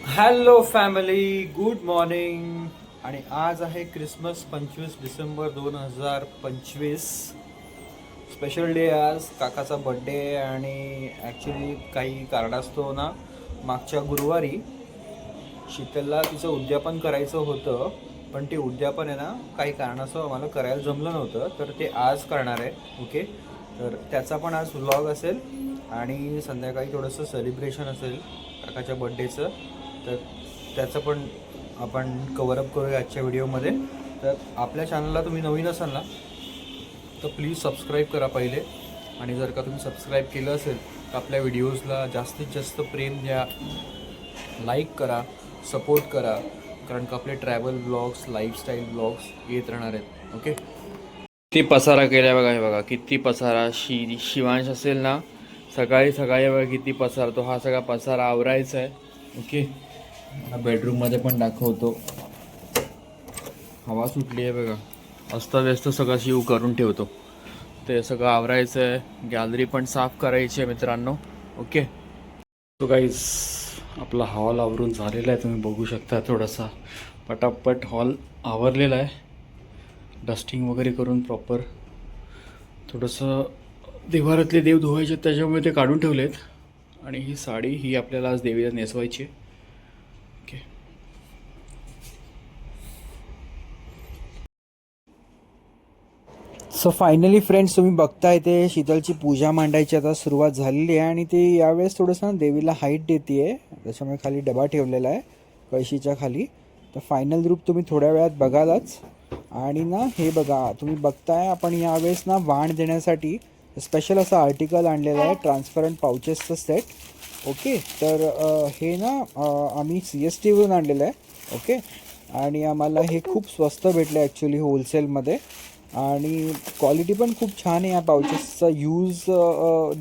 Hello family, good morning. आणि आज आहे क्रिसमस 25 डिसेंबर 2025. स्पेशल डे आज, काकाचा बड्डे आहे. आणि ॲक्च्युली काही कारणास्तव ना मागच्या गुरुवारी शीतलला तिचं उद्यापन करायचं होतं, पण ते उद्यापन आहे ना काही कारणास्तव आम्हाला करायला जमलं नव्हतं, तर ते आज करणार आहे. ओके, तर त्याचा पण आज व्लॉग असेल आणि संध्याकाळी थोडंसं सेलिब्रेशन असेल काकाच्या बड्डेचं, तर त्याचं पण आपण कवरअप करूया आजच्या व्हिडिओमध्ये. तर आपल्या चॅनलला तुम्ही नवीन असाल ना तर प्लीज सबस्क्राईब करा पहिले. आणि जर का तुम्ही सबस्क्राईब केलं असेल तर आपल्या व्हिडिओजला जास्तीत जास्त प्रेम द्या, लाईक करा, सपोर्ट करा, कारण का आपले ट्रॅव्हल ब्लॉग्स, लाईफस्टाईल ब्लॉग्स येत राहणार आहेत. ओके, किती पसारा केला बघा. हे बघा किती पसारा. शिवांश असेल ना, सकाळी सकाळी बघा किती पसारा. तो हा सगळा पसारा आवरायचा आहे. ओके, बेडरूममध्ये पण दाखवतो. हवा सुटली आहे बघा, अस्तव्यस्त सगळं शिव करून ठेवतो. ते सगळं आवरायचं आहे. गॅलरी पण साफ करायची आहे मित्रांनो. ओके, तो गाईज आपला हॉल आवरून झालेला आहे. तुम्ही बघू शकता थोडासा पटापट हॉल आवरलेला आहे. डस्टिंग वगैरे करून प्रॉपर थोडंसं देवारातले देव धुवायचे, त्याच्यामुळे ते काढून ठेवलेत. आणि ही साडी ही आपल्याला आज देवीला नेसवायची आहे. ओके, सो फायनली फ्रेंड्स, तुम्ही बघताय ते शीतलची पूजा मांडायची आता सुरुवात झालेली आहे. आणि ती यावेळेस थोडंसं देवीला हाईट देते आहे, त्याच्यामुळे खाली डबा ठेवलेला आहे कळशीच्या खाली. तर फायनल रूप तुम्ही थोड्या वेळात बघालच. आणि ना हे बघा, तुम्ही बघताय आपण यावेळेस ना वाण देण्यासाठी स्पेशल असं आर्टिकल आणलेलं आहे, ट्रान्सपरंट पाउचेसचं सेट. ओके, तर हे ना आम्ही CSTवरून आणलेलं आहे. ओके, आणि आम्हाला हे खूप स्वस्त भेटलं ॲक्च्युली होलसेलमध्ये. आणि क्वालिटी पण खूप छान आहे. या पाउचेसचा यूज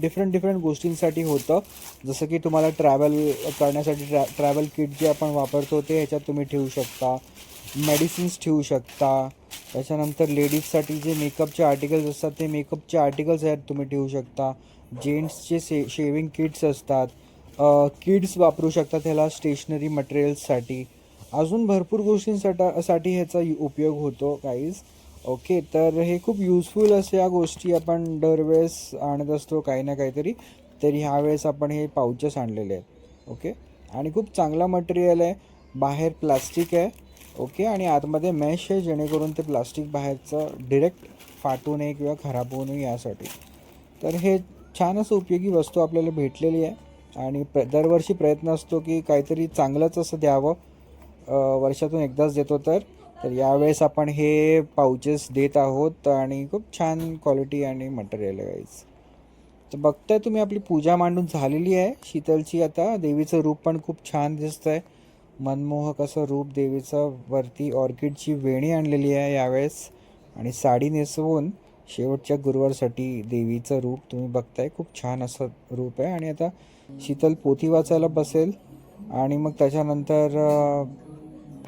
डिफरंट गोष्टींसाठी होतं. जसं की तुम्हाला ट्रॅव्हल करण्यासाठी ट्रॅव्हल किट जे आपण वापरतो ते ह्याच्यात तुम्ही ठेवू शकता, मेडिसिन्स ठेवू शकता. त्याच्यानंतर लेडीजसाठी जे मेकअपचे आर्टिकल्स असतात ते मेकअपचे आर्टिकल्स ह्यात तुम्ही ठेवू शकता. जेंट्सचे शेविंग किट्स असतात, किड्स वापरू शकतात ह्याला स्टेशनरी मटेरियल्ससाठी. अजून भरपूर गोष्टींसाठी ह्याचा उपयोग होतो गाईज. ओके, तर हे खूप युजफुल असे या गोष्टी आपण दरवेळेस आणत असतो काही ना काहीतरी. तर ह्यावेळेस आपण हे पाउचेस आणलेले आहेत. ओके, आणि खूप चांगला मटेरियल आहे. बाहेर प्लास्टिक आहे. ओके, आणि आतमध्ये मॅश आहे, जेणेकरून ते प्लास्टिक बाहेरचं डिरेक्ट फाटू नये किंवा खराब होऊ नये यासाठी. तर हे छान असं उपयोगी वस्तू आपल्याला भेटलेली आहे. आणि दरवर्षी प्रयत्न असतो की काहीतरी चांगलंच असं द्यावं. वर्षातून एकदाच देतो तर यावेळेस आपण हे पाउचेस देत आहोत. आणि खूप छान क्वालिटी आणि मटेरियल आहे गाईज. तर बघताय तुम्ही आपली पूजा मांडून झालेली आहे शीतलची. आता देवीचं रूप पण खूप छान दिसतं आहे, मनमोहक असं रूप देवीचं. वरती ऑर्किडची वेणी आणलेली आहे यावेळेस, आणि साडी नेसवून शेवटच्या गुरुवारसाठी देवीचं रूप तुम्ही बघताय. खूप छान असं रूप आहे. आणि आता शीतल पोथी वाचायला बसेल, आणि मग त्याच्यानंतर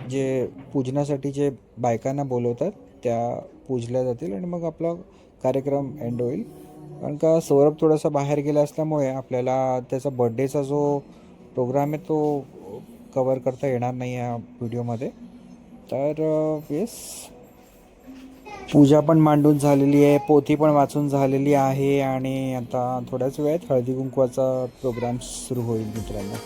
जे पूजनासाठी जे बायकांना बोलवतात त्या पूजल्या जातील, आणि मग आपला कार्यक्रम एंड होईल. कारण का सौरभ थोडासा बाहेर गेला असल्यामुळे आपल्याला त्याचा बड्डेचा जो प्रोग्राम आहे तो कवर करता येणार नाही या व्हिडिओमध्ये. तर येस, पूजा पण मांडून झालेली आहे, पोथी पण वाचून झालेली आहे. आणि आता थोड्याच वेळात हळदी कुंकवाचा प्रोग्राम सुरू होईल मित्रांनो.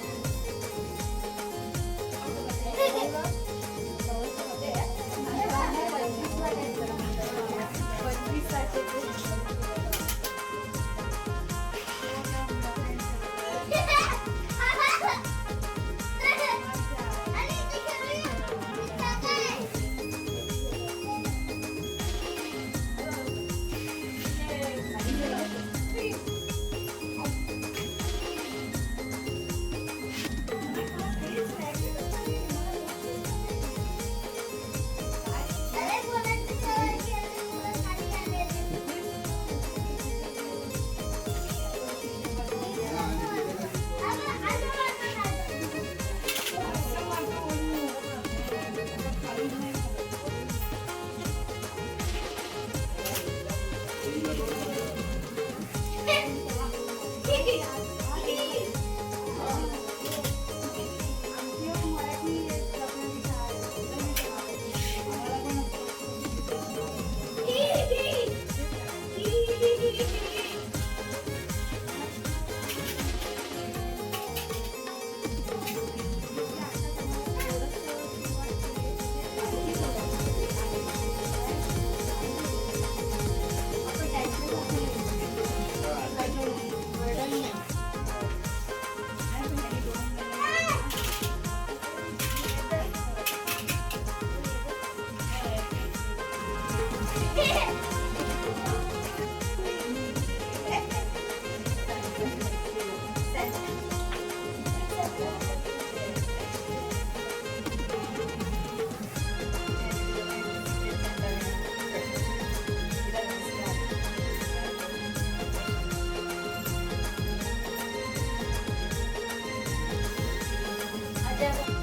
धर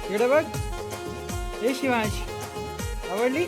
इकडे बघ. हे शिवांश आवडली.